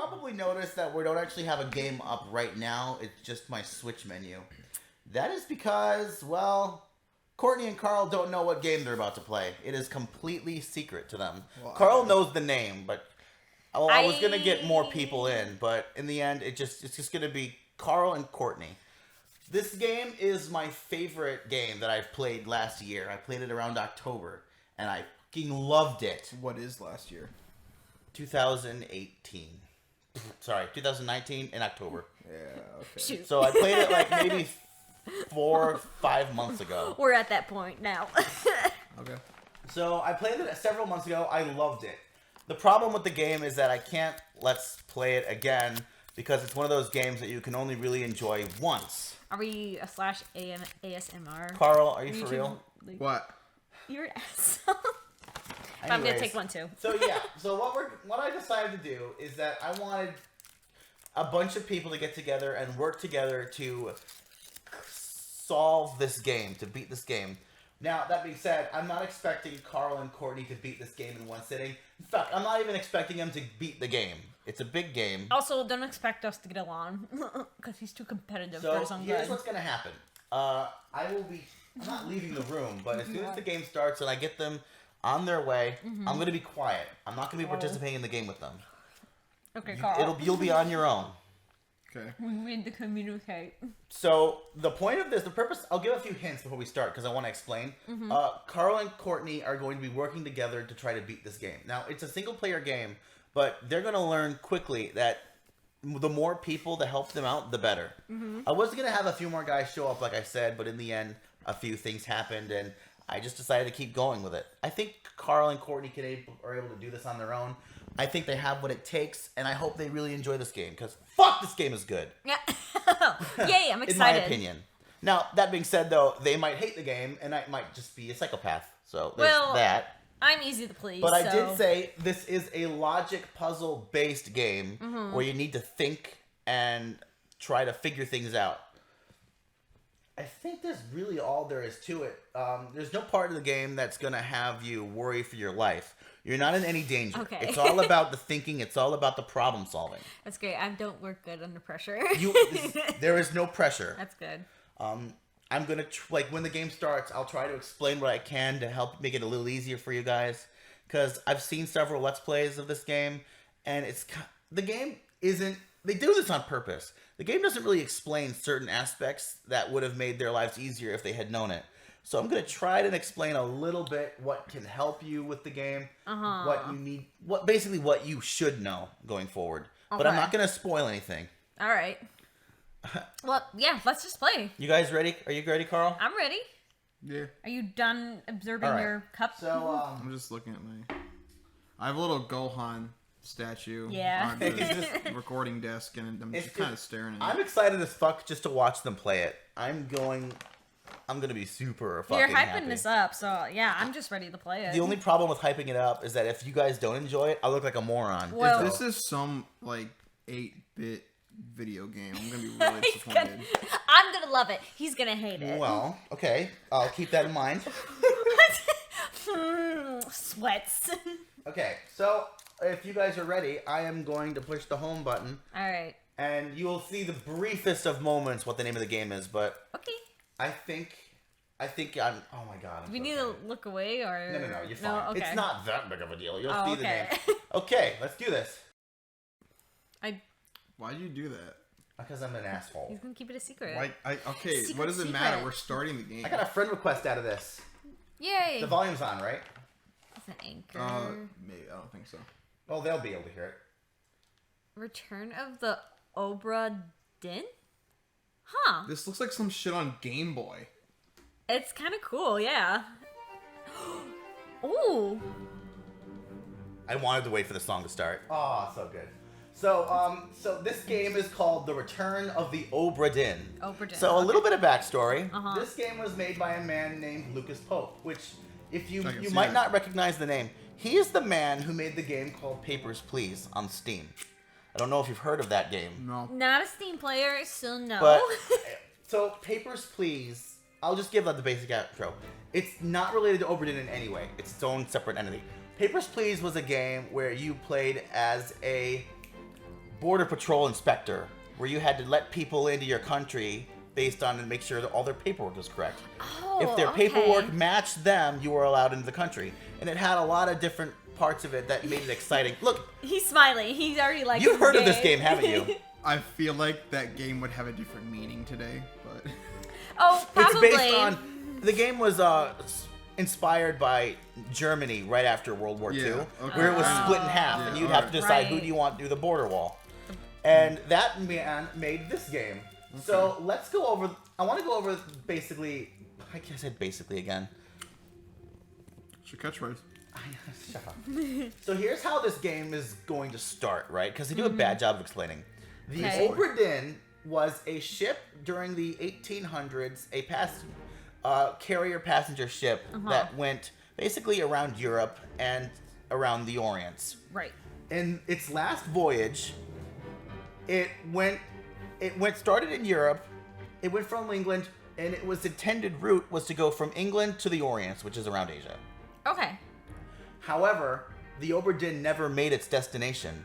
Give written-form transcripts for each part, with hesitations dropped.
probably noticed that we don't actually have a game up right now. It's just my Switch menu. That is because, well, Courtney and Karl don't know what game they're about to play. It is completely secret to them. Well, Karl knows the name, but I was gonna get more people in, but in the end, it's just gonna be Karl and Courtney. This game is my favorite game that I've played last year. I played it around October, and I fucking loved it. What is last year? 2018. Sorry, 2019 in October. Yeah, okay. Shoot. So I played it like maybe 4 or 5 months ago. We're at that point now. Okay. So I played it several months ago. I loved it. The problem with the game is that I can't let's play it again because it's one of those games that you can only really enjoy once. Are we a /ASMR? Karl, are you for real? Like, what? You're an asshole. I'm gonna take one too. So yeah, so what I decided to do is that I wanted a bunch of people to get together and work together to solve this game, to beat this game. Now, that being said, I'm not expecting Karl and Courtney to beat this game in one sitting. In fact, I'm not even expecting them to beat the game. It's a big game. Also, don't expect us to get along because he's too competitive for his own good. So here's what's gonna happen. I'm not leaving the room, but as soon as the game starts and I get them on their way, I'm gonna be quiet. I'm not gonna be participating in the game with them. Okay, Karl. You'll be on your own. Okay. We need to communicate. So the point of this, the purpose, I'll give a few hints before we start because I want to explain. Karl and Courtney are going to be working together to try to beat this game. Now, it's a single player game, but they're going to learn quickly that the more people to help them out, the better. I was going to have a few more guys show up, like I said, but in the end, a few things happened, and I just decided to keep going with it. I think Karl and Courtney are able to do this on their own. I think they have what it takes, and I hope they really enjoy this game, because fuck, this game is good. Yeah. Yay, I'm excited. In my opinion. Now, that being said, though, they might hate the game, and I might just be a psychopath. So, there's that. I'm easy to please. But I did say this is a logic puzzle-based game where you need to think and try to figure things out. I think that's really all there is to it. There's no part of the game that's going to have you worry for your life. You're not in any danger. Okay. It's all about the thinking. It's all about the problem solving. That's great. I don't work good under pressure. There is no pressure. That's good. I'm going to, when the game starts, I'll try to explain what I can to help make it a little easier for you guys. Because I've seen several Let's Plays of this game, and the game isn't, they do this on purpose. The game doesn't really explain certain aspects that would have made their lives easier if they had known it. So I'm going to try to explain a little bit what can help you with the game, what you need, basically what you should know going forward. Okay. But I'm not going to spoil anything. All right. Well, yeah, let's just play. You guys ready? Are you ready, Karl? I'm ready. Yeah. Are you done observing your cup? So, I'm just looking at I have a little Gohan statue on the recording desk, and I'm just kind of staring at it. I'm excited as fuck just to watch them play it. I'm gonna be super fucking You're hyping happy. this up, so yeah, I'm just ready to play it. The only problem with hyping it up is that if you guys don't enjoy it, I look like a moron. Well, if this is some 8-bit video game, I'm gonna be really disappointed. I'm gonna love it. He's gonna hate it. Well, okay, I'll keep that in mind. Sweats. Okay, so if you guys are ready, I am going to push the home button. All right. And you will see the briefest of moments what the name of the game is, but okay. I think I'm. Oh my god! Do we need to look away or? No, you're fine. No, okay. It's not that big of a deal. You'll see the okay. name. Okay, let's do this. Why'd you do that? Because I'm an asshole. He's gonna keep it a secret. Okay, Secret, what does it matter? We're starting the game. I got a friend request out of this. Yay! The volume's on, right? It's an anchor. Maybe. I don't think so. Well, they'll be able to hear it. Return of the Obra Dinn? Huh. This looks like some shit on Game Boy. It's kind of cool, yeah. Ooh. I wanted to wait for the song to start. Oh, so good. So this game is called The Return of the Obra Dinn. Obra Dinn. So a little bit of backstory. This game was made by a man named Lucas Pope, which if you might not recognize the name. He is the man who made the game called Papers, Please on Steam. I don't know if you've heard of that game. No. Not a Steam player, so no. But, so Papers, Please, I'll just give the basic intro. It's not related to Obra Dinn in any way. It's its own separate entity. Papers, Please was a game where you played as a border patrol inspector, where you had to let people into your country based on and make sure that all their paperwork was correct. Oh, If their okay. paperwork matched them, you were allowed into the country. And it had a lot of different parts of it that made it exciting. Look, He's smiling. He's already like. you've heard of this game, haven't you? I feel like that game would have a different meaning today, but Oh, probably. It's based on the game was inspired by Germany right after World War II, Yeah, okay. where it was split in half, Yeah, and you'd have to decide who Right. do you want to do the border wall. And that man made this game. So let's go over. I want to go over basically. I guess I said basically again. it's your catchphrase. Shut up. So here's how this game is going to start, right? Because they do a bad job of explaining. The Okay. Obra Dinn was a ship during the 1800s, a carrier passenger ship that went basically around Europe and around the Orient. Right. In its last voyage, it started in Europe. It went from England, and its intended route was to go from England to the Orient, which is around Asia. Okay. However, the Obra Dinn never made its destination.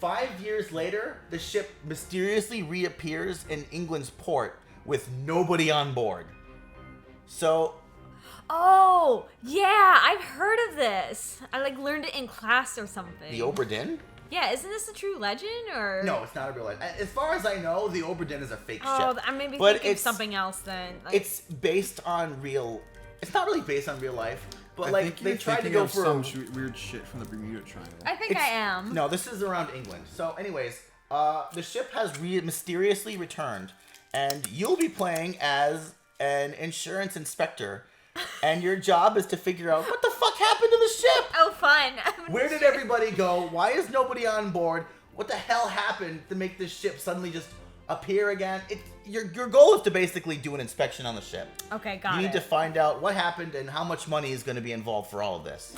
5 years later, the ship mysteriously reappears in England's port with nobody on board. So, Oh, yeah, I've heard of this. I like learned it in class or something. the Obra Dinn? Yeah, isn't this a true legend or? No, it's not a real life. As far as I know, the Obra Dinn is a fake Oh, ship. I may be But thinking of it's- something else then. Like, It's based on real. It's not really based on real life, but I like think they you're tried to thinking go of for some weird shit from the Bermuda Triangle. I think I am. No, this is around England. So, anyways, the ship has mysteriously returned, and you'll be playing as an insurance inspector, and your job is to figure out what the fuck happened to the ship. Oh, fun. Where did everybody go? Why is nobody on board? What the hell happened to make this ship suddenly just appear again? Your goal is to basically do an inspection on the ship. Okay, got You it. need to find out what happened and how much money is going to be involved for all of this.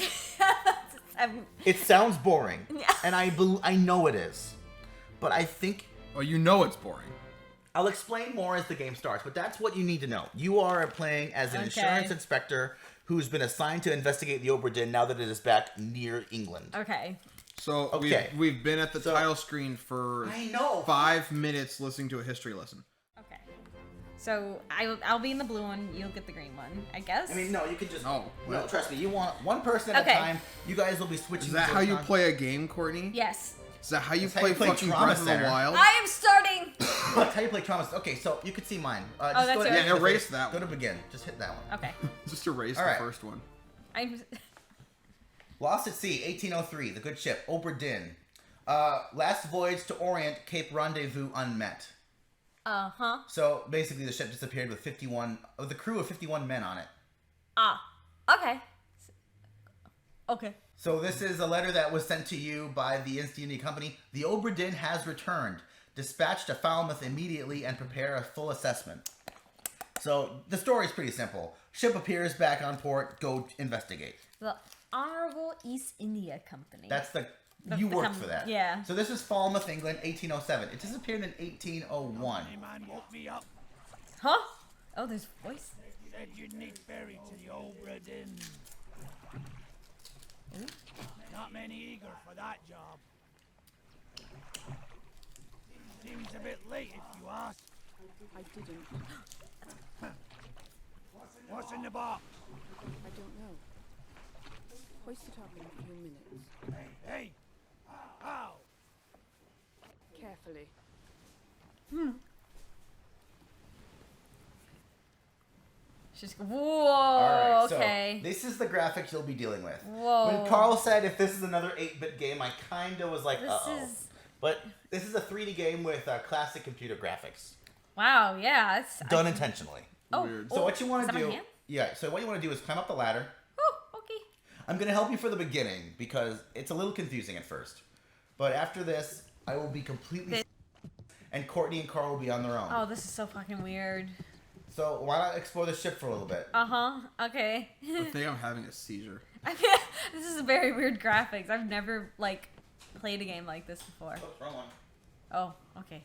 It sounds boring, and I know it is, but I think Oh, you know it's boring. I'll explain more as the game starts. But that's what you need to know. You are playing as an Okay. insurance inspector who's been assigned to investigate the Obra Dinn now that it is back near England. Okay. So Okay. we've been at the So- title screen for I know. 5 minutes listening to a history lesson. Okay. So I'll be in the blue one. You'll get the green one, I guess. I mean, no, you could just. No. No, trust me. You want one person at Okay. a time. You guys will be switching. Is that how you Joy-Con. play a game, Courtney? yes. Is that how you That's how play you play fucking Trauma Breath of the Center. Wild? I am starting. That's how you play Trauma. Okay, so you could see mine. Just that's go to yours. Yeah, erase that Go to one. begin. Just hit that one. Okay. Just erase All the right. first one. I'm. Lost at Sea, 1803. The good ship, Obra Dinn. Last voyage to Orient, Cape Rendezvous unmet. Huh. So basically, the ship disappeared with 51 of the crew of 51 men on it. Okay. Okay. So this is a letter that was sent to you by the East India Company. The Obra Dinn has returned. Dispatch to Falmouth immediately and prepare a full assessment. So the story is pretty simple. Ship appears back on port. Go investigate. The Honorable East India Company. That's you the work com- for that. yeah. So this is Falmouth, England, 1807. It disappeared in 1801. Hey man, woke me up. Huh? Oh, there's voice. Said you'd need ferry to the Obra Dinn. Not many eager for that job. Seems a bit late if you ask. I didn't. What's in the box? I don't know. Hoist it up in a few minutes. Hey! How? Carefully. She's whoa. All right, Okay. so this is the graphics you'll be dealing with. Whoa. When Karl said if this is another 8-bit game, I kind of was like, This uh-oh. is- But this is a 3D game with classic computer graphics. Wow. Yeah. It's Done intentionally. Oh. Weird. So what you want is to that my do... hand? Yeah, so what you want to do is climb up the ladder. Oh. Okay. I'm going to help you for the beginning because it's a little confusing at first. But after this, I will be completely... And Courtney and Karl will be on their own. Oh, this is so fucking weird. So why not explore the ship for a little bit? Okay. I think I'm having a seizure. I mean, this is very weird graphics. I've never like played a game like this before. Oh, wrong one. Oh. Okay.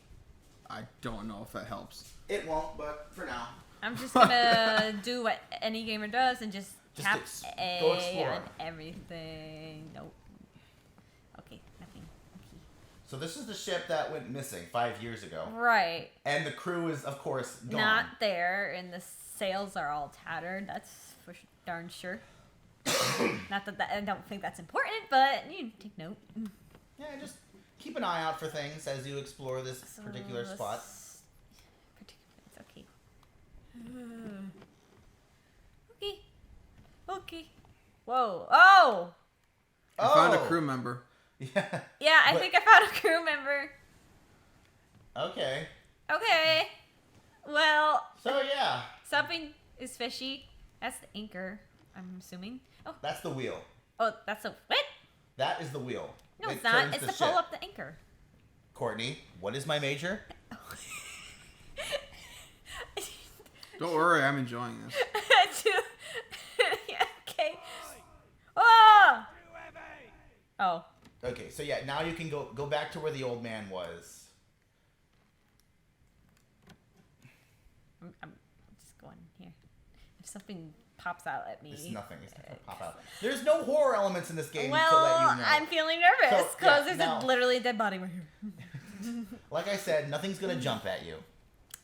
I don't know if that helps. It won't, but for now. I'm just gonna do what any gamer does and just Just tap go A explore. on everything. Nope. Okay, nothing. Okay. So this is the ship that went missing 5 years ago. Right. And the crew is, of course, gone. Not there, and the sails are all tattered. That's for darn sure. Not that I don't think that's important, but you take note. Yeah, just keep an eye out for things as you explore this So particular this spot. Okay. Okay. Okay. Whoa. Oh! I found a crew member. Yeah. Yeah, I But- think I found a crew member. Okay. Okay. Well, So, yeah. something is fishy. That's the anchor, I'm assuming. Oh, That's the wheel. that's a what? That is the wheel. No, It it's not. turns It's the to pull ship. up the anchor. Courtney, what is my major? Don't worry, I'm enjoying this. Yeah, okay. Oh! Oh. Okay, so yeah, now you can go back to where the old man was. I'm just going here. If something pops out at me. There's nothing. It's not gonna pop out. There's no horror elements in this game to let Well, you know. I'm feeling nervous So, because yeah, there's now- literally a dead body right here. Like I said, nothing's gonna jump at you.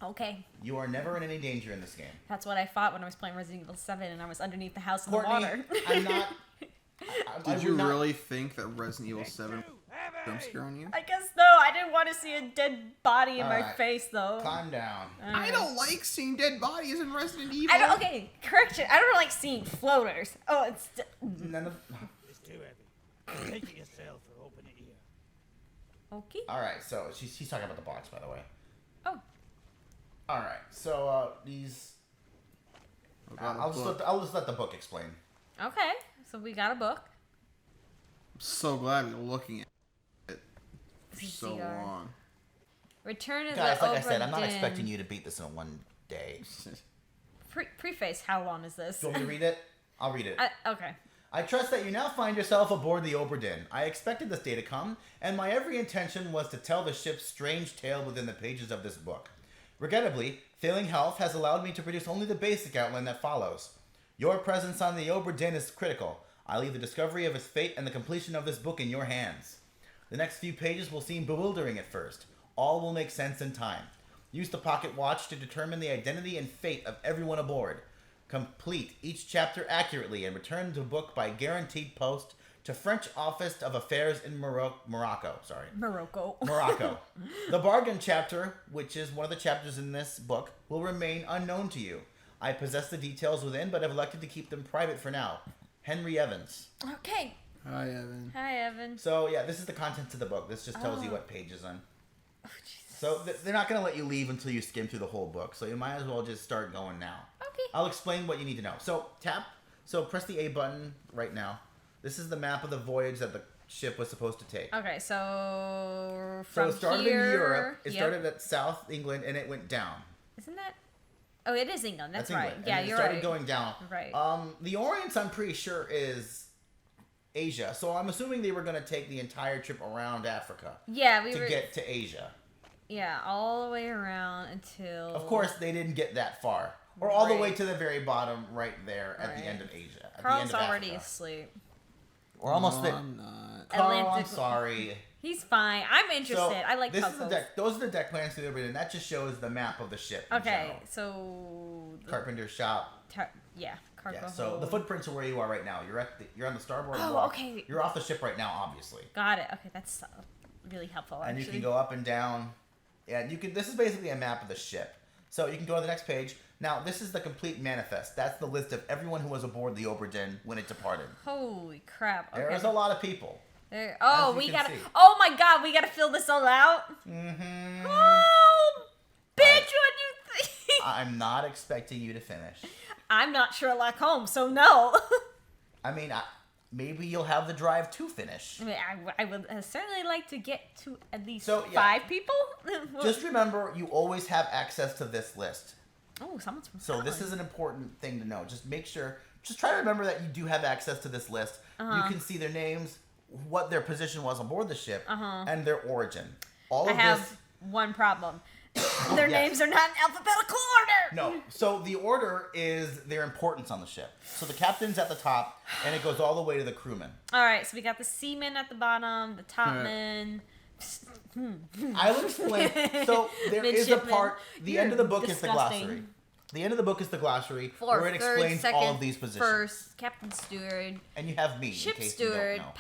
Okay. You are never in any danger in this game. That's what I thought when I was playing Resident Evil 7 and I was underneath the house in Courtney, the water. I'm not. Did you really think that Resident Evil 7 jump scare on you? I guess no, I didn't want to see a dead body in my Alright. face though. Calm down. I don't like seeing dead bodies in Resident Evil. I don't. Okay, correction. I don't like seeing floaters. Oh, it's. None of. It's too heavy. Take it yourself or open it here. Okay. All right, so she's talking about the box, by the way. Oh. All right, so these. I'll just let the book explain. Okay. So we got a book. I'm so glad we're looking at it for so VCR. long. Return of Guys, the like I Obra said, I'm not Dinn. expecting you to beat this in one day. Preface. How long is this? Do you want me to read it? I'll read it. Okay. I trust that you now find yourself aboard the Obra Dinn. I expected this day to come, and my every intention was to tell the ship's strange tale within the pages of this book. Regrettably, failing health has allowed me to produce only the basic outline that follows. Your presence on the Obra Dinn is critical. I leave the discovery of its fate and the completion of this book in your hands. The next few pages will seem bewildering at first. All will make sense in time. Use the pocket watch to determine the identity and fate of everyone aboard. Complete each chapter accurately and return the book by guaranteed post to French Office of Affairs in Morocco. Morocco. The bargain chapter, which is one of the chapters in this book, will remain unknown to you. I possess the details within, but have elected to keep them private for now. Henry Evans. Okay. Hi, Evan. Hi, Evan. So yeah, this is the contents of the book. This just tells you what page is on. Oh, Jesus. So they're not going to let you leave until you skim through the whole book. So you might as well just start going now. Okay. I'll explain what you need to know. So press the A button right now. This is the map of the voyage that the ship was supposed to take. Okay, so So from it started here, in Europe. It yep. started at South England and it went down. Isn't that? Oh, it is England. That's right. England. Yeah, and you're it started right. going down. Right. The Orient, I'm pretty sure, is Asia. So I'm assuming they were going to take the entire trip around Africa Yeah, we to were. get to Asia. Yeah, all the way around until. Of course, they didn't get that far. Or all the way Right. to the very bottom right there at the Right. end of Asia. At Carl's the end of already Africa. asleep. We're almost there. I'm not. Carl, I'm Atlantic- sorry. He's fine. I'm interested. So, I like this puzzles. is the deck. Those are the deck plans for the Obra Dinn. That just shows the map of the ship. in Okay, general. so. Carpenter's shop. Yeah, cargo Yeah. So hold. the footprints are where you are right now. You're on the starboard Oh, walk. okay. You're off the ship right now, obviously. Got it. Okay, that's really helpful. And Actually. you can go up and down. Yeah, you can. This is basically a map of the ship. So you can go to the next page. Now, this is the complete manifest. That's the list of everyone who was aboard the Obra Dinn when it departed. Holy crap! Okay. There's a lot of people. There, As you we can gotta. see. Oh my god, we gotta fill this all out. Mm-hmm. Oh, bitch! What do you think? I'm not expecting you to finish. I'm not Sherlock Holmes, so no. I mean, maybe you'll have the drive to finish. I mean, I would certainly like to get to at least So, yeah. 5 people. Just remember, you always have access to this list. Oh, someone's from So this Scotland. is an important thing to know. Just make sure, just try to remember that you do have access to this list. Uh-huh. You can see their names, what their position was on board the ship, Uh-huh. and their origin. All I of have this. one problem. Their Yes. names are not in alphabetical order. No. So the order is their importance on the ship. So the captain's at the top, and it goes all the way to the crewman. All right, so we got the seaman at the bottom, the Alright. topman, I will explain. So there is a Midshipman. part. The end of the book is the Disgusting. glossary. The end of the book is the glossary For where it third, explains second, all of these positions. First, captain, steward, And you have me, ship in case steward, you don't know.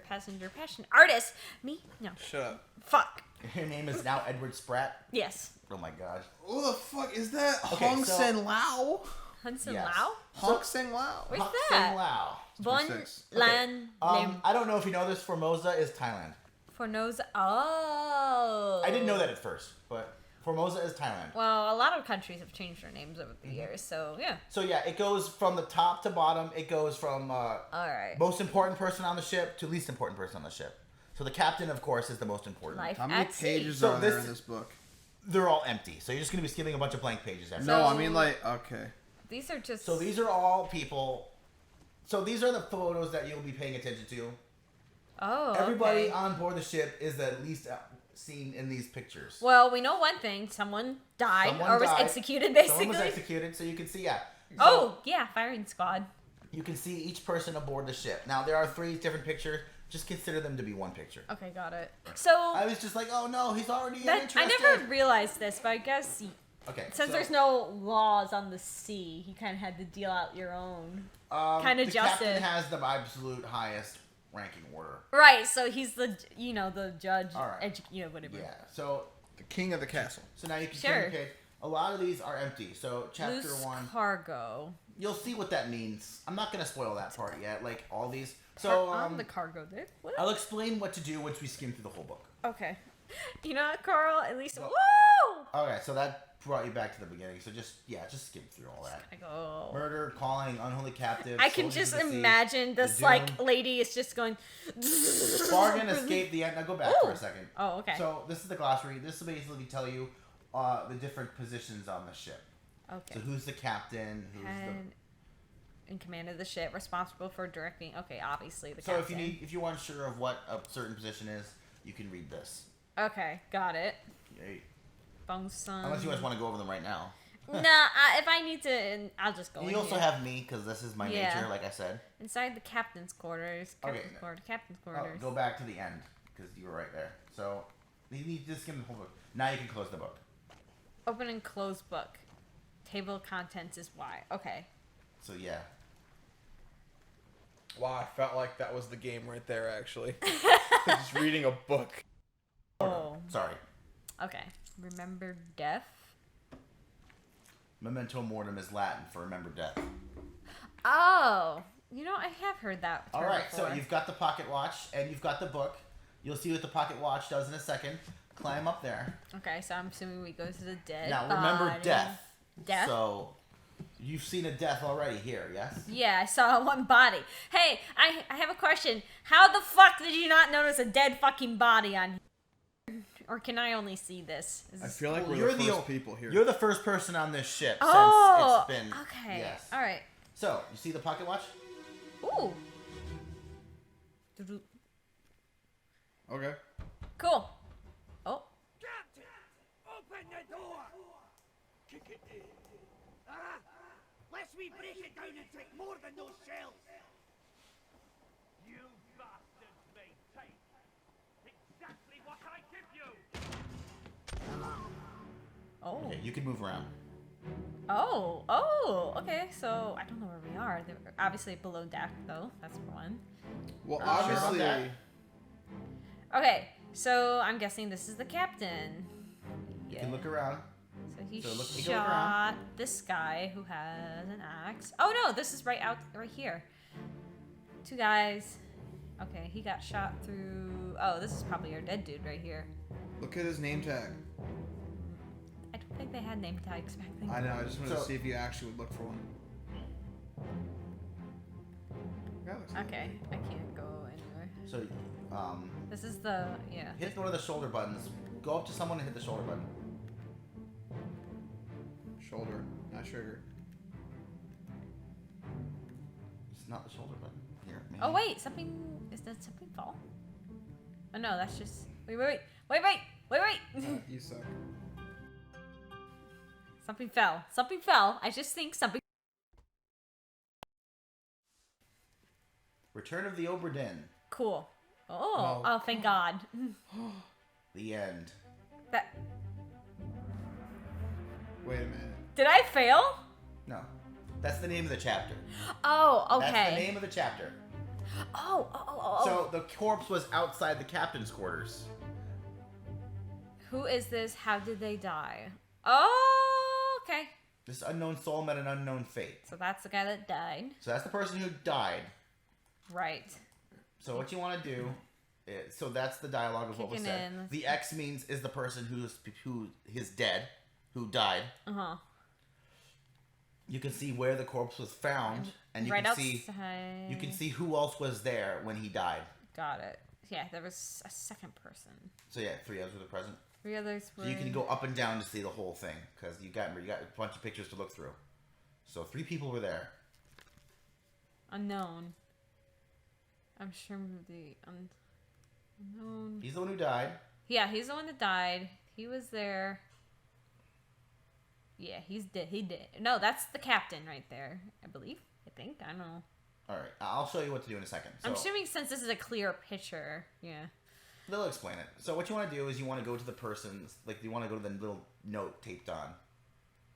passenger, artist. Me? No. Shut up. Fuck. Your name is now Edward Spratt. Yes. Oh my gosh. Who the fuck is that? Okay, Hong so- Sen Lao? Hudson Yes. Lao? Hong Sen Lao. Where's Hak that? Seng Lao. Bon 26. Lan Lim. I don't know if you know this. Formosa is Thailand. Formosa. Oh. I didn't know that at first, but Formosa is Thailand. Well, a lot of countries have changed their names over the years, so yeah. So yeah, it goes from the top to bottom. It goes from All right. most important person on the ship to least important person on the ship. So the captain, of course, is the most important. Life How many at sea. pages So are there this- in this book? They're all empty. So you're just gonna be skipping a bunch of blank pages after. No, So- I mean like okay. These are just. So these are all people. So these are the photos that you'll be paying attention to. Oh. Everybody okay. on board the ship is at least seen in these pictures. Well, we know one thing. Someone died Someone or was died. executed, basically. Someone was executed, so you can see, yeah. So Oh, yeah, firing squad. you can see each person aboard the ship. Now there are 3 different pictures. Just consider them to be one picture. Okay, got it. So I was just like, oh no, he's already that, I interested. never realized this, but I guess Okay. since so, there's no laws on the sea, you kind of had to deal out your own. kinda the justice. captain has the absolute highest ranking order. Right. So he's the the judge. All right. Whatever. Yeah. So The king of the castle. now you can Sure. okay. A lot of these are empty. So chapter Loose 1, cargo. you'll see what that means. I'm not gonna spoil that part yet. Like all these. So on the cargo deck. What? I'll explain what to do once we skim through the whole book. Okay. You know what, Carl? At least. Well- Woo! Okay, so that brought you back to the beginning. So just skim through all that. I go. Murder, calling, unholy captive. I can soldiers just of the sea, imagine the this like doom, lady is just going. bargain, escape, the end. Now go back for Ooh. a second. Oh, okay. So this is the glossary. This will basically tell you the different positions on the ship. Okay. So who's the captain? Who's And in command of the ship, responsible for directing. Okay, obviously the the. So captain. if you want sure of what a certain position is, you can read this. Okay, got it. Okay. Bosun. Unless you guys want to go over them right now. Nah, if I need to, I'll just go. You in also here. have me because this is my Yeah. nature, like I said. Inside the captain's quarters. Okay. Captain's Oh, quarters. go back to the end because you were right there. So you need to skim the whole book. Now you can close the book. Open and close book. Table of contents is Y. Okay. So yeah. Wow, I felt like that was the game right there, actually. Just reading a book. Oh. Sorry. Okay. Remember death. Memento mortem is Latin for remember death. Oh. You know, I have heard that term All right, before. so you've got the pocket watch and you've got the book. You'll see what the pocket watch does in a second. Climb up there. Okay, so I'm assuming we go to the dead Now remember body. death. Death? So you've seen a death already here, yes? Yeah, I saw one body. Hey, I have a question. How the fuck did you not notice a dead fucking body on here? Or can I only see this? Is I this- feel like Well, we're you're the the first o- people here. You're the first person on this ship Oh, since it's been okay. Yes. All right. So, you see the pocket watch? Ooh. Doo-doo. Okay. Cool. Oh. Captain, open the door. Kick it in. Ah, lest we break it down and take more than those shells. You bastards may take exactly what I give you. Oh. Okay, you can move around. Oh. Oh. Okay. So I don't know where we are. They're obviously below deck, though. That's for one. Well, Sure about obviously, that? Okay. So I'm guessing this is the captain. You can look around. So he So look- you can look shot this guy who has an axe. Oh no, this is right here. 2 guys. Okay, he got shot through. Oh, this is probably our dead dude right here. look at his name tag. I don't think they had name tags back then. I know. I just wanted to So- see if you actually would look for one. That looks Okay, I can't go anywhere. So, This is the hit one of the shoulder buttons. Go up to someone and hit the shoulder button. Shoulder, not trigger. It's not the shoulder button. Here, maybe. Oh wait, did something fall? Oh no, that's just wait. You suck. Something fell. I just think something. Return of the Obra Dinn. Cool. Oh, No. oh, thank God. The end. That Wait a minute. did I fail? No. That's the name of the chapter. Oh, okay. That's the name of the chapter. Oh. So the corpse was outside the captain's quarters. Who is this? How did they die? Oh, okay. This unknown soul met an unknown fate. So that's the guy that died. So that's the person who died. Right. So what you want to do is, so that's the dialogue of what was Kicking said. in. The X means is the person who is dead, who died. Uh-huh. You can see where the corpse was found, and you Right can see outside. you can see who else was there when he died. Got it. Yeah, there was a second person. So yeah, 3 others were present. 3 others were... So you can go up and down to see the whole thing because you got a bunch of pictures to look through. So 3 people were there. Unknown. I'm sure the unknown... He's the one who died. Yeah, he's the one that died. He was there. Yeah, he's dead. He did. No, that's the captain right there, I believe. I think. I don't know. All right, I'll show you what to do in a second. So I'm assuming since this is a clear picture, yeah. they'll explain it. So what you want to do is you want to go to the person's, like you want to go to the little note taped on.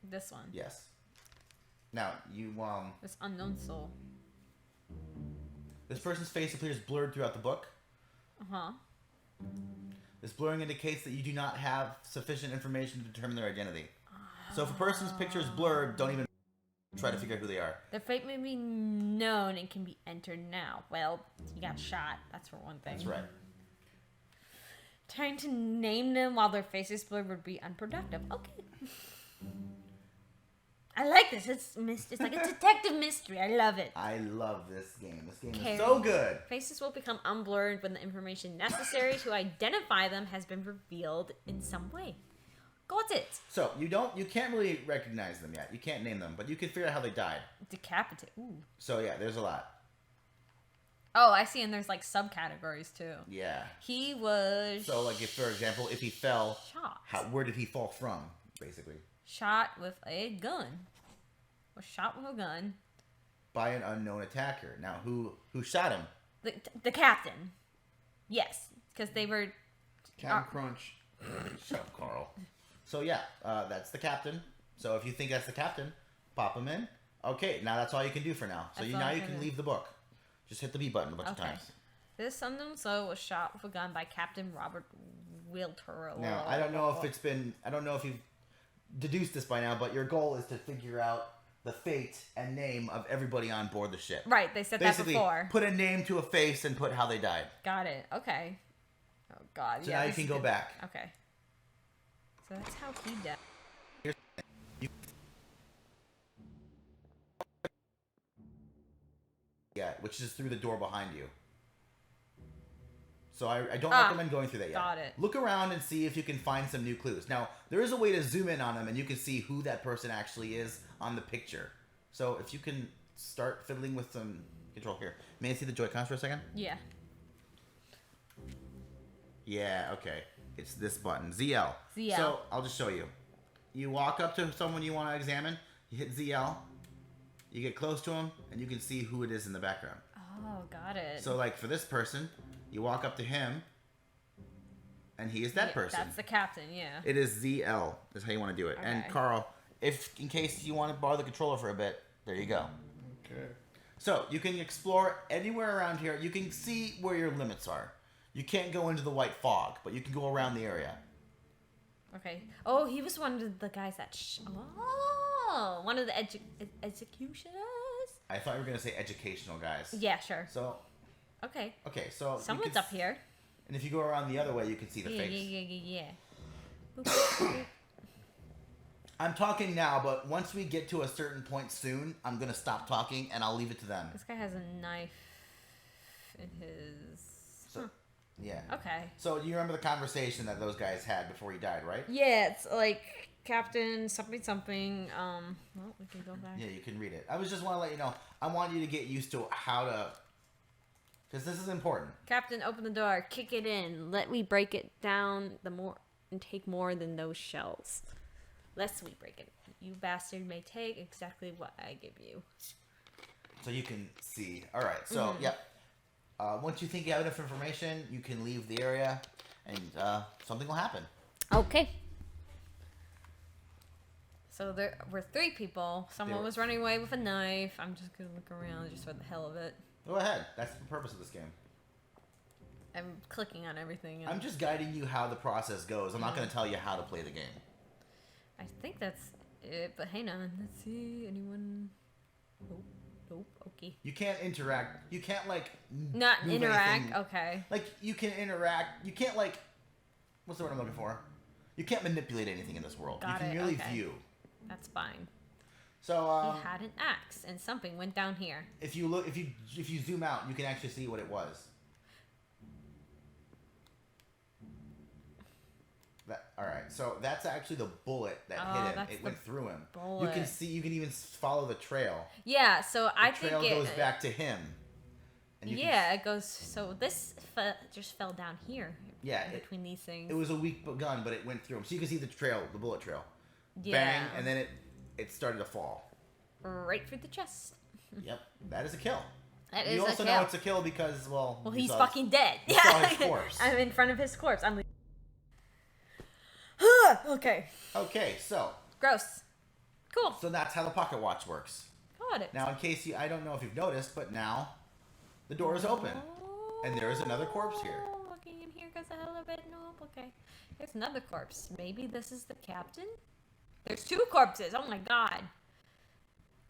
This one. Yes. Now you This unknown soul. this person's face appears blurred throughout the book. Uh-huh. This blurring indicates that you do not have sufficient information to determine their identity. So if a person's picture is blurred, don't even try to figure out who they are. Their fate may be known and can be entered now. Well, he got shot. That's for one thing. That's right. Trying to name them while their face is blurred would be unproductive. Okay. I like this. It's like a detective mystery. I love it. I love this game. This game Carrie. is so good. Faces will become unblurred when the information necessary to identify them has been revealed in some way. Got it. So you can't really recognize them yet. You can't name them, but you can figure out how they died. Decapitate. Ooh. So yeah, there's a lot. Oh, I see. And there's like subcategories too. Yeah. He was. So like if, for example, if he fell, shot. where did he fall from, basically? Shot with a gun. Was shot with a gun. By an unknown attacker. Now, who shot him? The captain. Yes, because they were. Captain Crunch. Shut up, Carl. So yeah, that's the captain. So if you think that's the captain, pop him in. Okay, now that's all you can do for now. So That's you all now I you can can do. leave the book. Just hit the B button a bunch of Okay. times. This unknown soul was shot with a gun by Captain Robert Wilter. Now I don't know if you've deduced this by now, but your goal is to figure out the fate and name of everybody on board the ship. Right, they said Basically, that before. put a name to a face and put how they died. Got it. Okay. Oh God. So yeah. now you this can is go good. back. Okay. So that's how he died. Yeah, which is through the door behind you. So I don't recommend going through that yet. Got it. Look around and see if you can find some new clues. Now, there is a way to zoom in on them and you can see who that person actually is on the picture. So if you can start fiddling with some control here. May I see the joycons for a second? Yeah. Yeah, okay. It's this button, ZL. ZL. So I'll just show you. You walk up to someone you want to examine, you hit ZL, you get close to them, and you can see who it is in the background. Oh, got it. So like for this person, you walk up to him, and he is that Yeah, person. That's the captain. Yeah. It is ZL. Is how you want to do it. And Okay. Carl, if in case you want to borrow the controller for a bit, there you go. Okay. So you can explore anywhere around here. You can see where your limits are. You can't go into the white fog, but you can go around the area. Okay. Oh, he was one of the guys that. Oh, one of the executioners. I thought you were gonna say educational guys. Yeah, sure. So Okay. okay, so you Someone's can up here. And if you go around the other way, you can see the Yeah, face. yeah. Boop, boop, boop. I'm talking now, but once we get to a certain point soon, I'm gonna stop talking and I'll leave it to them. This guy has a knife in his. So, yeah. Okay. So you remember the conversation that those guys had before he died, right? Yeah, it's like Captain something. Well, we can go back. Yeah, you can read it. I was just want to let you know. I want you to get used to how to, because this is important. Captain, open the door. Kick it in. Let me break it down and take more than those shells. Lest we break it. You bastard may take exactly what I give you. So you can see. All right. So yeah, Once you think you have enough information, you can leave the area, and something will happen. Okay. So there were 3 people. Someone was running away with a knife. I'm just gonna look around just for the hell of it. Go ahead. That's the purpose of this game. I'm clicking on everything. And I'm just guiding you how the process goes. I'm not going to tell you how to play the game. I think that's it. But hang on. Let's see. Anyone? Nope. Nope. Okay. You can't interact. You can't, like... Not move interact. anything. Okay. Like, you can interact. You can't, like... What's the word I'm looking for? You can't manipulate anything in this world. Got you can it, merely okay. view. That's fine. So, he had an axe, and something went down here. if you look... If you zoom out, you can actually see what it was. Alright, so that's actually the bullet that hit him. It went through him. Bullet. You can see, you can even follow the trail. Yeah, so I think The trail goes back to him. And you can, it goes. So this just fell down here. Yeah, between these things. It was a weak gun, but it went through him. So you can see the trail, the bullet trail. Yeah. Bang, and then it started to fall. Right through the chest. Yep, that is a kill. That is you a also kill. know it's a kill because, well... Well, you he's saw fucking dead. You saw his corpse. I'm in front of his corpse. I'm like... Okay. Okay, so... Gross. Cool. So that's how the pocket watch works. Got it. Now, in case you... I don't know if you've noticed, but now the door is open. And there is another corpse here. Looking in here because a little bit. Nope. Okay. There's another corpse. Maybe this is the captain? There's 2 corpses. Oh my god.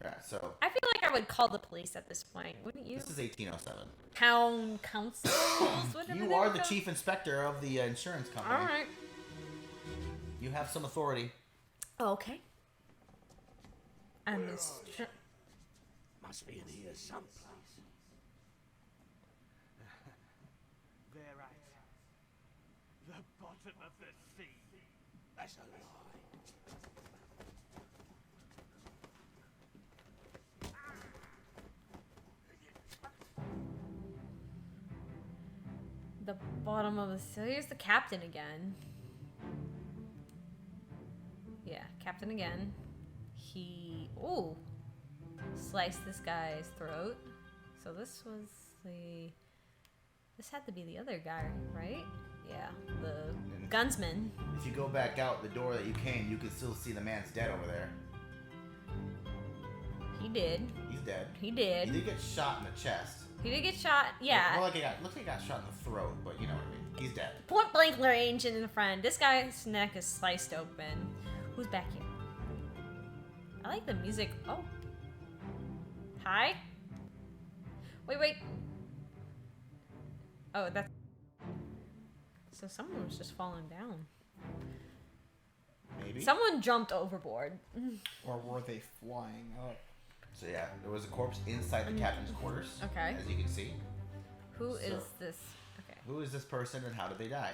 Yeah, so... I feel like I would call the police at this point, wouldn't you? This is 1807. Town council? You are the chief inspector of the insurance company. Alright. You have some authority. Okay. I'm Must be in here someplace. They're at the bottom of the sea. That's a lie. the bottom of the... So here's the captain again. Yeah, captain again. He... Ooh. Sliced this guy's throat. So this was the... This had to be the other guy, right? Yeah, the gunsman. If you go back out the door that you came, you can still see the man's dead over there. He did. He's dead. He did. He did get shot in the chest. He did get shot, yeah. Well, looks like he got shot in the throat, but you know what I mean. He's dead. Point blank range in the front. This guy's neck is sliced open. Who's back here? I like the music. Oh. Hi? Wait. Oh, that's... So someone was just falling down. Maybe. Someone jumped overboard. Or were they flying up? So yeah, there was a corpse inside the captain's quarters. Okay. As you can see. Who is this? Okay. Who is this person and how did they die?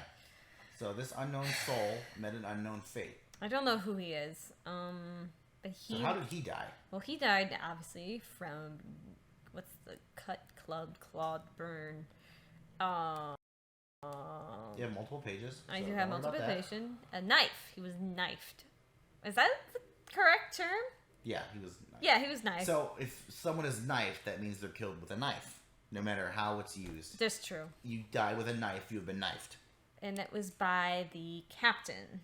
So this unknown soul met an unknown fate. I don't know who he is. But he... So how did he die? Well, he died, obviously, from... What's the cut, clubbed, clawed, burn? You have multiple pages. I so do don't have worry about that. multiplication. A knife. He was knifed. Is that the correct term? Yeah, he was knifed. Yeah, he was knifed. So if someone is knifed, that means they're killed with a knife. No matter how it's used. That's true. You die with a knife, you have been knifed. And it was by the captain.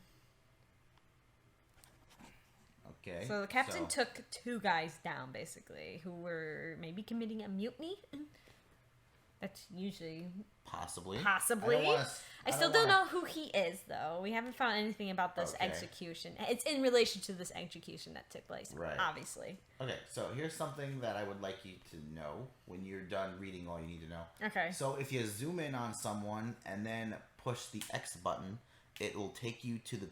Okay. So the captain took 2 guys down, basically, who were maybe committing a mutiny. That's usually... Possibly. I still don't know who he is, though. We haven't found anything about this execution. It's in relation to this execution that took place, Right. obviously. Okay, so here's something that I would like you to know when you're done reading all you need to know. Okay. So if you zoom in on someone and then push the X button, it'll take you to the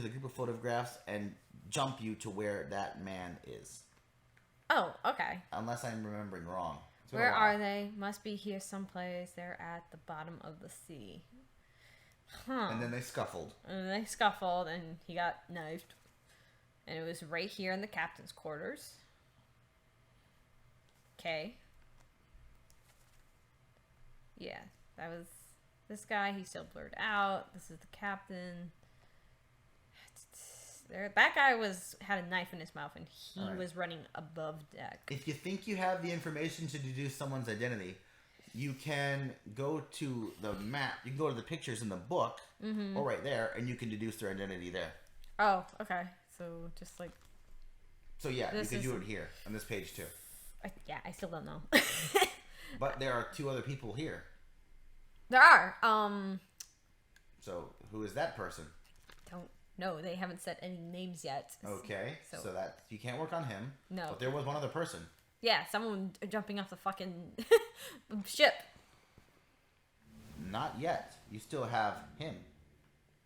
group of photographs and jump you to where that man is. Oh, okay. Unless I'm remembering wrong. It's been a Where while. are they? Must be here someplace. They're at the bottom of the sea. Huh. And then they scuffled. And they scuffled, and he got knifed. And it was right here in the captain's quarters. Okay. Yeah, that was this guy. He's still blurred out. This is the captain. That guy had a knife in his mouth, and he was running above deck. If you think you have the information to deduce someone's identity, you can go to the map. You can go to the pictures in the book, or right there, and you can deduce their identity there. Oh, okay. So just like. So yeah, This you can is- do it here on this page too. I still don't know. But there are 2 other people here. There are. So who is that person? Don't know. They haven't set any names yet. Okay, so that you can't work on him. No. But there was one other person. Yeah, someone jumping off the fucking ship. Not yet. You still have him.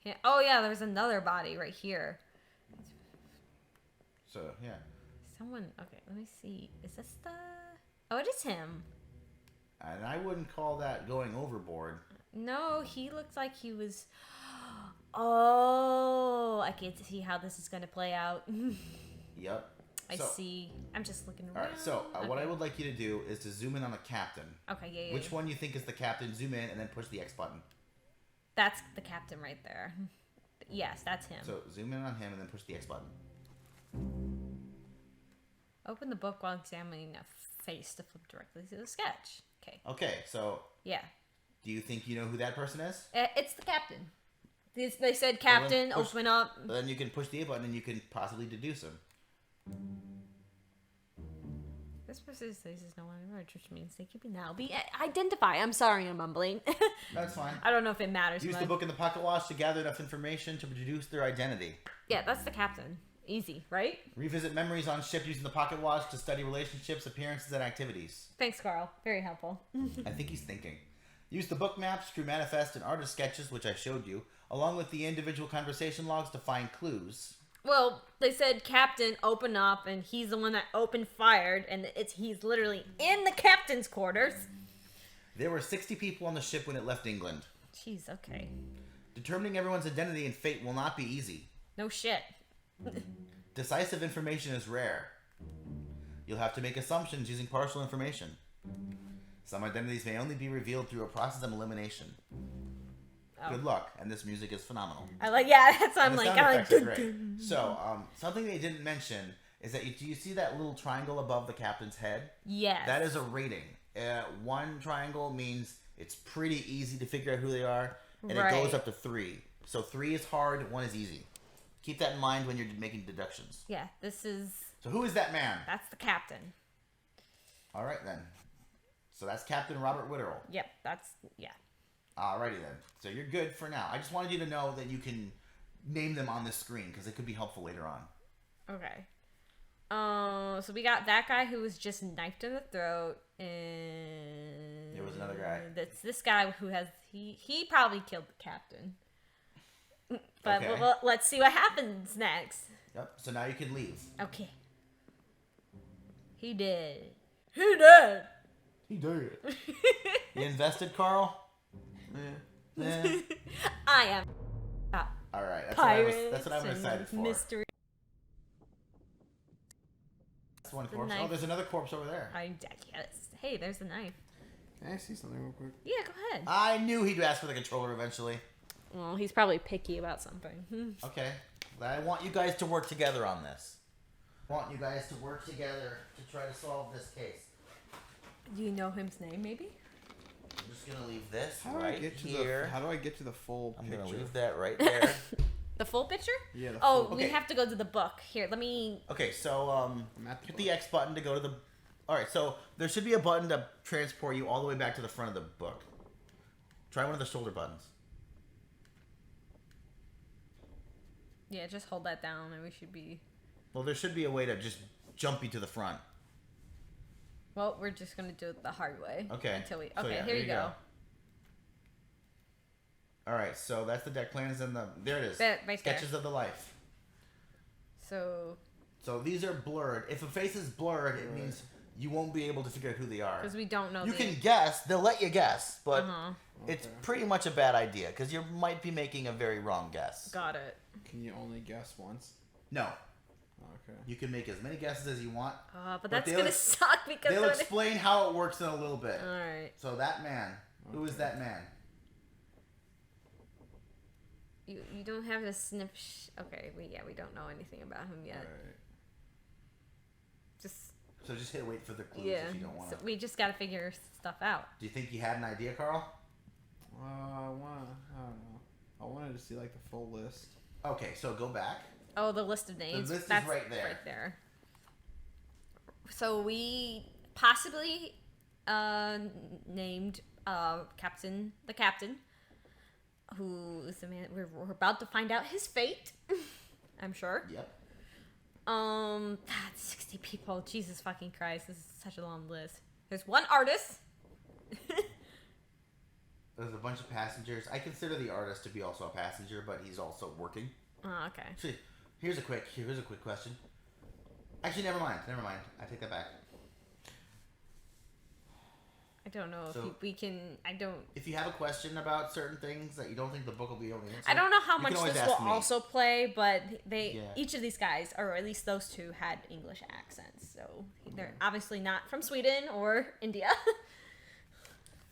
Yeah. Oh yeah, there's another body right here. So yeah. Someone. Okay, let me see. Is this the? Oh, it is him. And I wouldn't call that going overboard. No, he looked like he was. Oh, I can see how this is gonna play out. Yep. I So- see. I'm just looking around. All right. So what I Okay. would like you to do is to zoom in on the captain. Okay, yeah. Which one you think is the captain? Zoom in and then push the X button. That's the captain right there. Yes, that's him. So zoom in on him and then push the X button. Open the book while examining a face to flip directly to the sketch. Okay. Okay. So Yeah. do you think you know who that person is? It's the captain. They said, Captain, push- open up. Then you can push the A button and you can possibly deduce him. This person says no one emerged, which means they can now be identify. I'm sorry, I'm mumbling. That's fine. I don't know if it matters Use much. the book in the pocket watch to gather enough information to deduce their identity. Yeah, that's the captain. Easy, right? Revisit memories on ship using the pocket watch to study relationships, appearances, and activities. Thanks, Carl. Very helpful. I think he's thinking. Use the book maps, crew manifest, and artist sketches, which I showed you, along with the individual conversation logs to find clues. Well, they said Captain, open up, and he's the one that opened fired, and he's literally in the captain's quarters. There were 60 people on the ship when it left England. Jeez, okay. Determining everyone's identity and fate will not be easy. No shit. Decisive information is rare. You'll have to make assumptions using partial information. Some identities may only be revealed through a process of elimination. Good luck, and this music is phenomenal. I like, yeah, that's why I'm And the like, sound I'm effects like, are great. So, something they didn't mention is that do you see that little triangle above the captain's head? yes. That is a rating. One triangle means it's pretty easy to figure out who they are, and it goes Right. up to 3. So 3 is hard, 1 is easy. Keep that in mind when you're making deductions. Yeah, this is, So who is that man? that's the captain. All right then. So that's Captain Robert Witterell. Yep, that's, yeah. Alrighty then. So you're good for now. I just wanted you to know that you can name them on this screen because it could be helpful later on. Okay. So we got that guy who was just knifed in the throat, and There was another guy. That's this guy who has he probably killed the captain. But Okay. let's see what happens next. Yep. So now you can leave. Okay. He did. He did. He did. You invested, Carl? Yeah. I am. All right. Pirates. That's what I'm and excited for. Mystery. That's one The corpse. Oh, knife. there's another corpse over there. Yes. Hey, there's the knife. Can I see something real quick? Yeah, go ahead. I knew he'd ask for the controller eventually. Well, he's probably picky about something. Okay. I want you guys to work together on this. I want you guys to work together to try to solve this case. Do you know him's name, maybe? I'm just gonna leave this How do right I get to here. How do I get to the full I'm picture? gonna leave that right there. The full picture? Yeah. The Oh, full, we Okay. have to go to the book. Here, let me. Okay, so I'm at the hit book. the X button to go to the. All right, so there should be a button to transport you all the way back to the front of the book. Try one of the shoulder buttons. Yeah, just hold that down, and we should be. Well, there should be a way to just jump you to the front. Well, we're just gonna do it the hard way. Okay. Until we. So, Okay, yeah, here there you you go. All right, so that's the deck plans and the there it is. Right there. Sketches of the life. So, So these are blurred. If a face is blurred, it means you won't be able to figure out who they are. because we don't know. You the... can guess. They'll let you guess, but Uh-huh. it's Okay. pretty much a bad idea because you might be making a very wrong guess. Got it. Can you only guess once? No, Okay. you can make as many guesses as you want. But But that's they'll gonna ex- suck because. They'll explain how it works in a little bit. All right. So that man, who is that man? You don't have to snip. Okay. We don't know anything about him yet. Alright. Just So just hit wait for the clues Yeah. if you don't want to. So we just gotta figure stuff out. Do you think you had an idea, Carl? I don't know. I wanted to see like the full list. Okay, so go back. Oh, the list of names. list is That's right there. Right there. So we possibly named the captain, who is the man. We're about to find out his fate. I'm sure. Yep. 60 people. Jesus fucking Christ! This is such a long list. There's one artist. There's a bunch of passengers. I consider the artist to be also a passenger, but he's also working. Oh, okay. Actually, here's a quick question. Actually, never mind. I take that back. I don't know So- if we can. I don't. If you have a question about certain things that you don't think the book will be able to answer, I don't know how you much can always this ask will me. also play, but Yeah. each of these guys, or at least those two, had English accents. So they're obviously not from Sweden or India.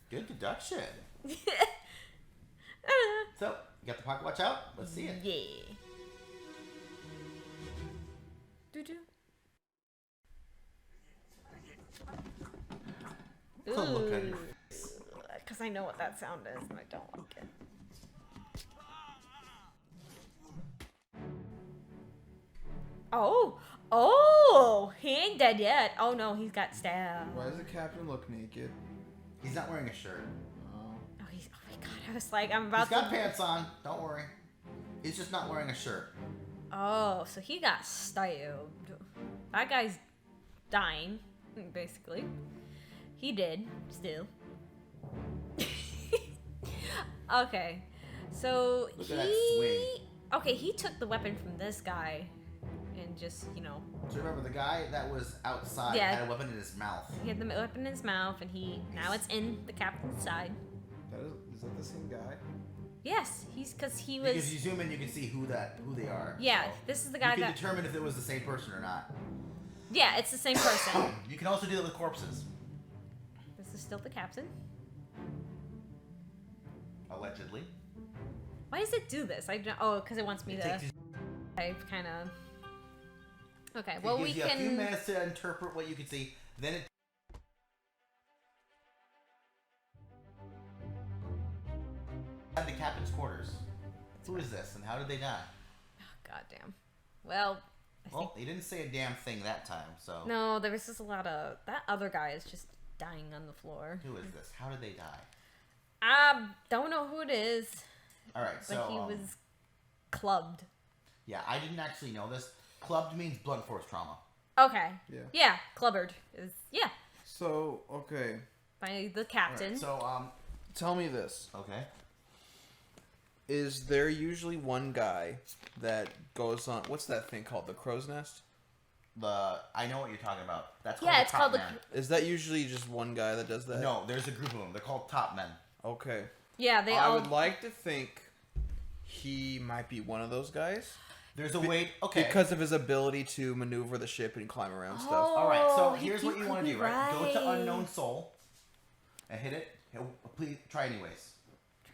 Good deduction. So, you got the pocket watch out? Let's see it. Yeah. Doo-doo. Put a look on your face. Because I know what that sound is, and I don't like it. Oh, he ain't dead yet. Oh no, he's got stabbed. Why does the captain look naked? He's not wearing a shirt. Oh. Oh, oh my god, I was like, I'm about He's got to. pants on. Don't worry. He's just not wearing a shirt. Oh, so he got stabbed. That guy's dying, basically. He did, still. Okay, so Look at that swing. Okay, he took the weapon from this guy and just, So remember, the guy that was outside Yeah. had a weapon in his mouth. he had the weapon in his mouth, and now it's in the captain's side. Is that the same guy? Yes, because he was. Because you zoom in, you can see who they are. Yeah, So this is the you guy can that. determine if it was the same person or not. Yeah, it's the same person. You can also do that with corpses. This is still the captain. Allegedly. Why does it do this? I don't. Oh, because it wants me It to. takes you, I kind of. Okay, it well gives we you a few can. minutes to interpret what you can see. Then it. At the captain's quarters. Who is this, and how did they die? Oh, goddamn. Well, I think Well, he didn't say a damn thing that time. So no, there was just a lot of that other guy is just dying on the floor. who is this? How did they die? I don't know who it is, All right. but So he was clubbed. yeah, I didn't actually know this. Clubbed means blunt force trauma. Okay. Yeah. Yeah, clubbered is So, okay. by the All captain. right, so Tell me this. okay. Is there usually one guy that goes on... What's that thing called? The crow's nest? I know what you're talking about. That's called Yeah, the it's top called the- man. Is that usually just one guy that does that? No, there's a group of them. They're called top men. Okay. Yeah, they I all. would like to think he might be one of those guys. There's a way. Okay. Because of his ability to maneuver the ship and climb around stuff. All right. So Oh, here's what you want to do. Right. Go to unknown soul. And hit it. Please try anyways.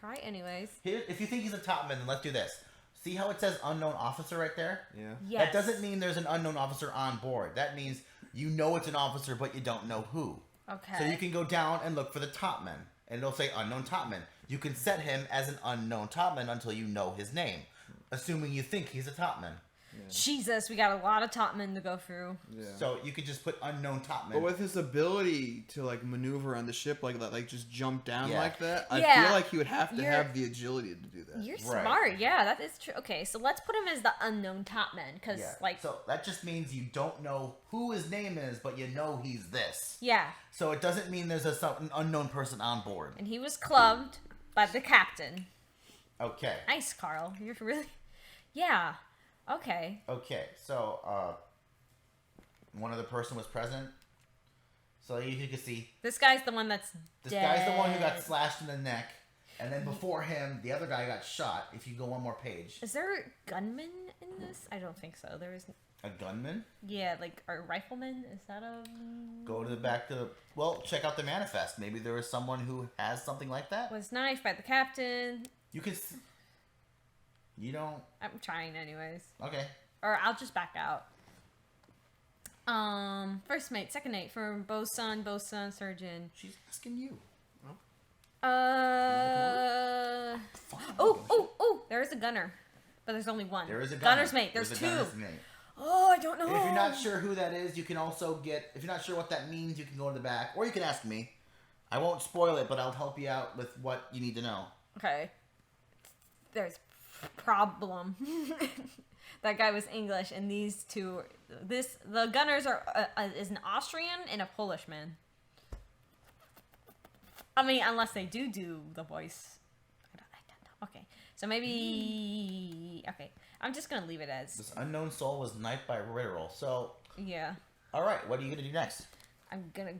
Try anyways. If you think he's a top man, then let's do this. See how it says unknown officer right there? Yeah. Yes. That doesn't mean there's an unknown officer on board. That means you know it's an officer, but you don't know who. Okay. So you can go down and look for the top man, and it'll say unknown top man. You can set him as an unknown top man until you know his name, assuming you think he's a top man. Jesus, we got a lot of top men to go through. Yeah. So you could just put unknown top man. But with his ability to like maneuver on the ship like that, like just jump down Yeah. like that, I Yeah. feel like he would have to You're- have the agility to do that. You're Right. smart. Yeah, that is true. Okay, so let's put him as the unknown top man, because Yeah. like, So that just means you don't know who his name is, but you know he's this. yeah, So it doesn't mean there's an unknown person on board. and he was clubbed by the captain. Okay. Nice, Carl. You're really, yeah. Okay. Okay. So one other person was present. So you can see This guy's the one that's this dead. guy's the one who got slashed in the neck, and then before him, the other guy got shot. If you go one more page, Is there a gunman in this? I don't think so. There is. a gunman. Yeah, like a rifleman. Is that a? Go to the back to check out the manifest. Maybe there is someone who has something like that. Was knifed by the captain. You can. You don't. I'm trying anyways. Okay. Or I'll just back out. First mate, second mate for bosun, surgeon. She's asking you. Oh, there's a gunner. But there's only one. There is a gunner's mate. There's two. Gunner's mate. Oh, I don't know. And if you're not sure who that is, you can also get... If you're not sure what that means, you can go to the back. Or you can ask me. I won't spoil it, but I'll help you out with what you need to know. Okay. There's problem. That guy was English, and these two... The gunners is an Austrian and a Polish man. I mean, unless they do the voice. I don't know. Okay. So maybe... Okay. I'm just going to leave it as... This unknown soul was knifed by Ritterl. So... Yeah. Alright, what are you going to do next? I'm going to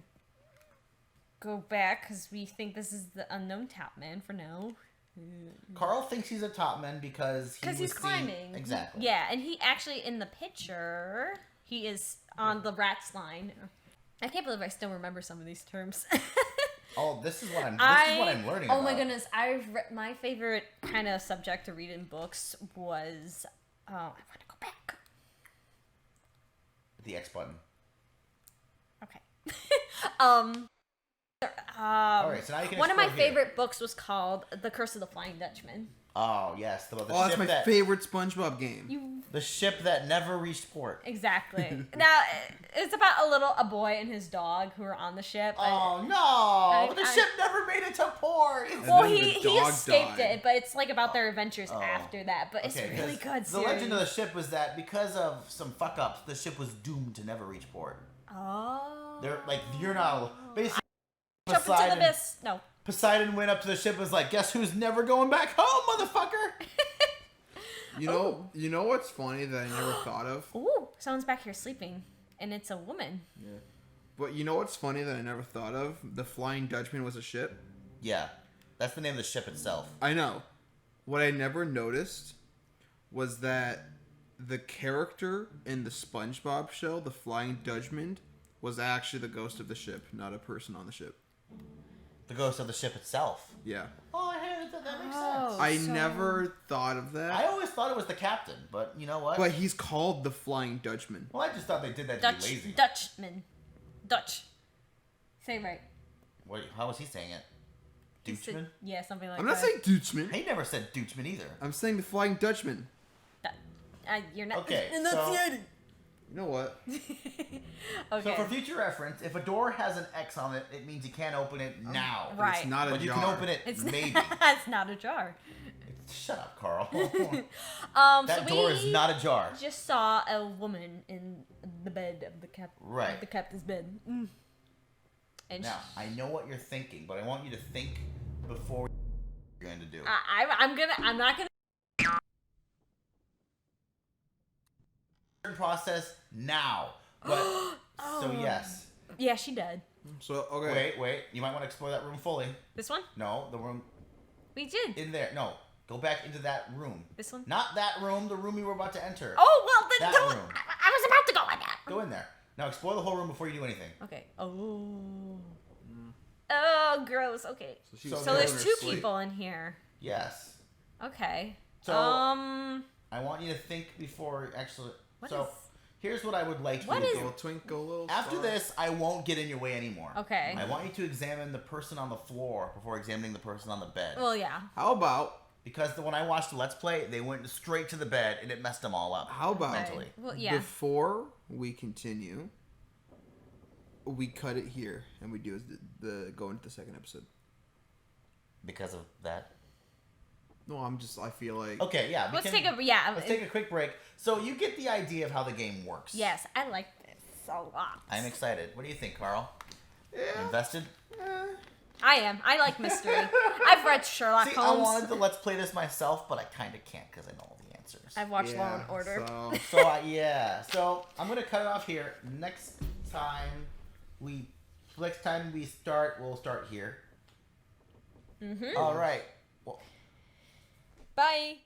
go back, because we think this is the unknown top man for now. Karl thinks he's a top man because he's climbing. Exactly. Yeah, and he actually, in the picture, he is on the rat's line. I can't believe I still remember some of these terms. Oh, this is what I'm learning Oh about. my goodness, my favorite kind of subject to read in books was, I want to go back. The X button. Okay. Alright, so now you can one of my explore here. favorite books was called The Curse of the Flying Dutchman. Oh, yes. That's my favorite SpongeBob game. The ship that never reached port. Exactly. Now, it's about a boy and his dog who are on the ship. Oh, no! The ship never made it to port! Well, he escaped it, but it's like about their adventures after that. But it's really good. The legend of the ship was that because of some fuck-ups, the ship was doomed to never reach port. Oh. They're like, you're not... Basically, Jump into the abyss. No. Poseidon went up to the ship and was like, guess who's never going back home, motherfucker? You know what's funny that I never thought of? Ooh, someone's back here sleeping, and it's a woman. Yeah. But you know what's funny that I never thought of? The Flying Dutchman was a ship? Yeah. That's the name of the ship itself. I know. What I never noticed was that the character in the SpongeBob show, the Flying Dutchman, was actually the ghost of the ship, not a person on the ship. The ghost of the ship itself. Yeah. Oh, hey, that makes sense. I never thought of that. I always thought it was the captain, but you know what? But he's called the Flying Dutchman. Well, I just thought they did that to be lazy. Dutchman. Dutch. Say it right. Wait, how was he saying it? Dutchman? Yeah, something like that. I'm not saying Dutchman. He never said Dutchman either. I'm saying the Flying Dutchman. You're not... Okay, enunciating. You know what? Okay. So for future reference, if a door has an X on it, it means you can't open it now. Right. It's not a But you jar. can open it maybe. It's not a jar. Shut up, Karl. That door is not a jar. Just saw a woman in the bed of the Right. the captain's bed. Mm. And Now, I know what you're thinking, but I want you to think before what you're going to do. I'm not gonna. Process now. But so yes. Yeah, she did. So, okay. Wait. You might want to explore that room fully. This one? No, the room We did. in there. No, go back into that room. This one? Not that room. The room you were about to enter. Oh well, then That don't. room. I was about to go in there. Go in there. Now explore the whole room before you do anything. Okay. Oh. Oh, gross. Okay. She So was So going there's to two sleep. people in here. Yes. Okay. So I want you to think before actually. What so is- here's what I would like you What to is- do. Little twinkle, little After star. this, I won't get in your way anymore. Okay. I want you to examine the person on the floor before examining the person on the bed. Well, yeah. How about When I watched the Let's Play, they went straight to the bed and it messed them all up. Mentally. Well, yeah. before we continue, we cut it here and we do the go into the second episode? Because of that. No, I feel like Okay, yeah. Let's take a quick break. So you get the idea of how the game works. Yes, I like this a lot. I'm excited. What do you think, Karl? Invested? I am. I like mystery. I've read Sherlock See, Holmes. I wanted to Let's Play this myself, but I kind of can't because I know all the answers. I've watched Law and Order. So, So I'm gonna cut it off here. Next time we start, we'll start here. Mm-hmm. All right. Well, Bye.